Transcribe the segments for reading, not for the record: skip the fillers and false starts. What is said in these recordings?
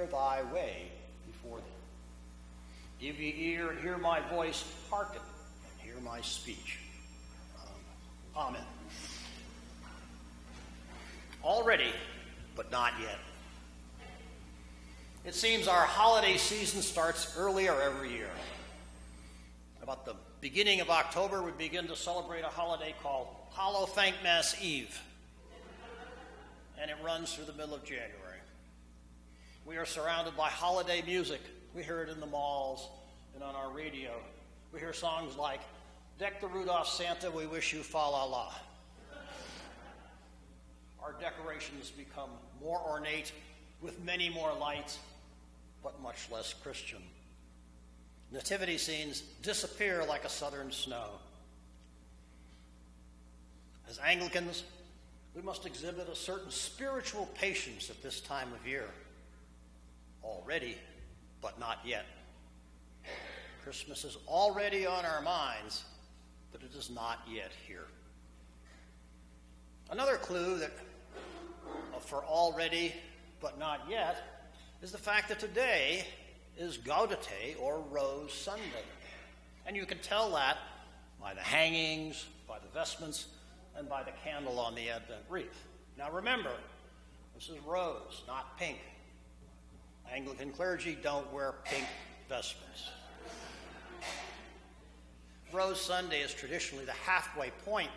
prepare thy way before thee. Give ye ear and hear my voice, hearken and hear my speech. Amen. Already, but not yet. It seems our holiday season starts earlier every year. About the beginning of October, we begin to celebrate a holiday called Hallow Thank Mass Eve, and it runs through the middle of January. We are surrounded by holiday music. We hear it in the malls and on our radio. We hear songs like, "Deck the Rudolph Santa, we wish you fa la la." Our decorations become more ornate with many more lights, but much less Christian. Nativity scenes disappear like a southern snow. As Anglicans, we must exhibit a certain spiritual patience at this time of year. Already, but not yet. Christmas is already on our minds, but it is not yet here. Another clue that for already, but not yet, is the fact that today is Gaudete, or Rose Sunday. And you can tell that by the hangings, by the vestments, and by the candle on the Advent wreath. Now remember, this is rose, not pink. Anglican clergy don't wear pink vestments. Rose Sunday is traditionally the halfway point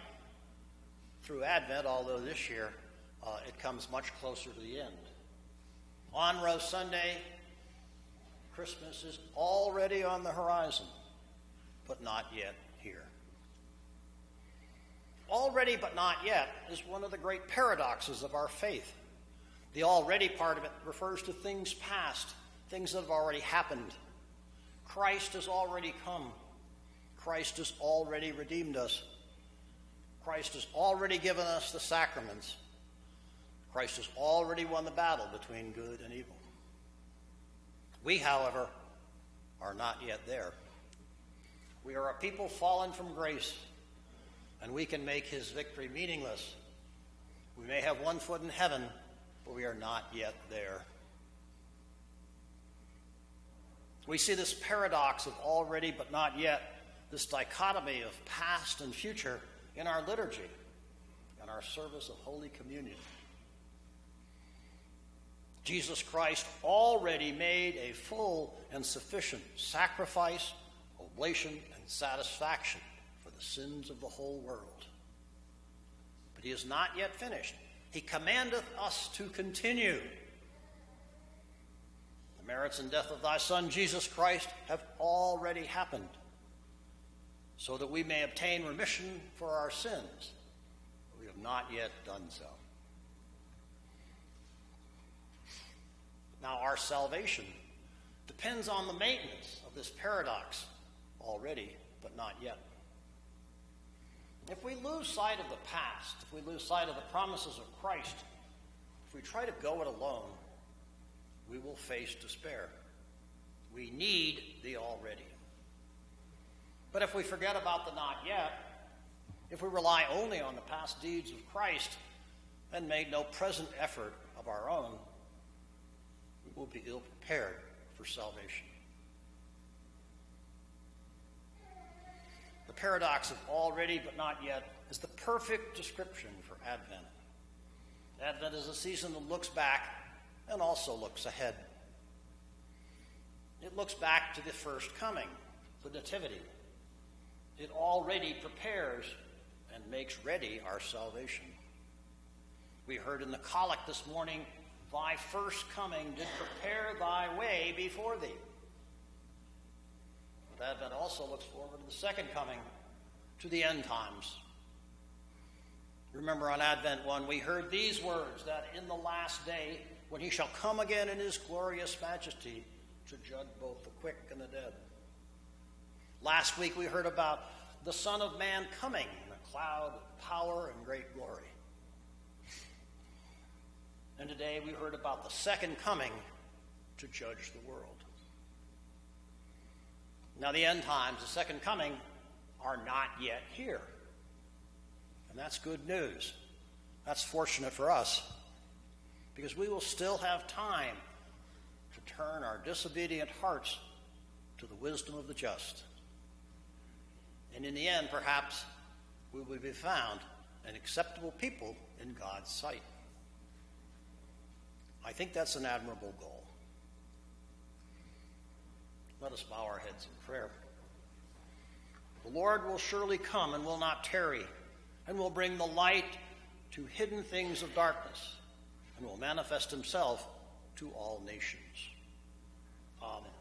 through Advent, although this year it comes much closer to the end. On Rose Sunday, Christmas is already on the horizon, but not yet here. Already but not yet is one of the great paradoxes of our faith. The already part of it refers to things past, things that have already happened. Christ has already come. Christ has already redeemed us. Christ has already given us the sacraments. Christ has already won the battle between good and evil. We, however, are not yet there. We are a people fallen from grace, and we can make his victory meaningless. We may have one foot in heaven, but we are not yet there. We see this paradox of already but not yet, this dichotomy of past and future in our liturgy and our service of Holy Communion. Jesus Christ already made a full and sufficient sacrifice, oblation, and satisfaction for the sins of the whole world. But he is not yet finished. He commandeth us to continue. The merits and death of thy Son, Jesus Christ, have already happened, so that we may obtain remission for our sins. But we have not yet done so. Now, our salvation depends on the maintenance of this paradox, already but not yet. If we lose sight of the past, if we lose sight of the promises of Christ, if we try to go it alone, we will face despair. We need the already. But if we forget about the not yet, if we rely only on the past deeds of Christ and make no present effort of our own, we will be ill prepared for salvation. The paradox of already but not yet is the perfect description for Advent. Advent is a season that looks back and also looks ahead. It looks back to the first coming, the Nativity. It already prepares and makes ready our salvation. We heard in the collect this morning, thy first coming did prepare thy way before thee. But Advent also looks forward to the second coming, to the end times. Remember on Advent 1, we heard these words, that in the last day, when he shall come again in his glorious majesty to judge both the quick and the dead. Last week we heard about the Son of Man coming in a cloud of power and great glory. And today we heard about the second coming to judge the world. Now the end times, the second coming, are not yet here. And that's good news. That's fortunate for us, because we will still have time to turn our disobedient hearts to the wisdom of the just. And in the end, perhaps, we will be found an acceptable people in God's sight. I think that's an admirable goal. Let us bow our heads in prayer. The Lord will surely come and will not tarry, and will bring the light to hidden things of darkness, and will manifest himself to all nations. Amen.